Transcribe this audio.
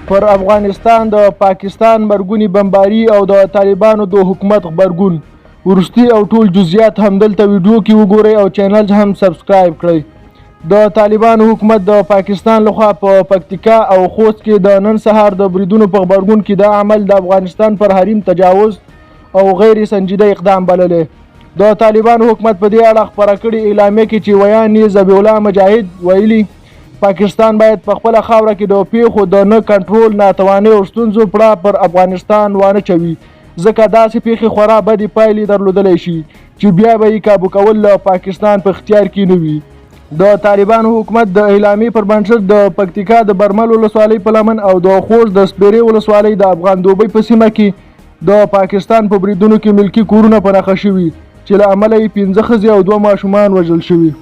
پر افغانستان د پاکستان مرګونی بمباري او د طالبانو د حکومت غبرګون ورستی او ټول جزئیات هم دلته ویډیو کې وګورئ او چینل هم سبسکرایب کړئ د طالبانو حکومت د پاکستان لخوا په پکتیکا او خوست کې د نن سهار د بریدونو په غبرګون کې دا عمل د افغانستان پر حریم تجاوز او غیر سنجیده اقدام بللې د طالبانو حکومت په دې اړه خبره کړې اعلامیه کې چې ویان ذبیح الله مجاهد ویلي پاکستان باید په خپل خاوره کې د پیښو د نه کنټرول ناتوانۍ او ستونزو پړه پر افغانستان وانه چوي ځکه داسې پیښې خورا بدې پایلې درلودلی شي چې بیا به یې کابو کول له پاکستان په اختیار کې نه وي د طالبانو حکومت د اعلامیې پر بنسټ د پکتیکا د برمل ولسوالۍ په لمن او د خوست د سپیرې ولسوالۍ د افغان دوبۍ په سیمه کې د پاکستان په بریدونو کې ملکي کورونه په نښه شوي چې له امله یې 15 ښځې او 2 ماشومان وژل شوي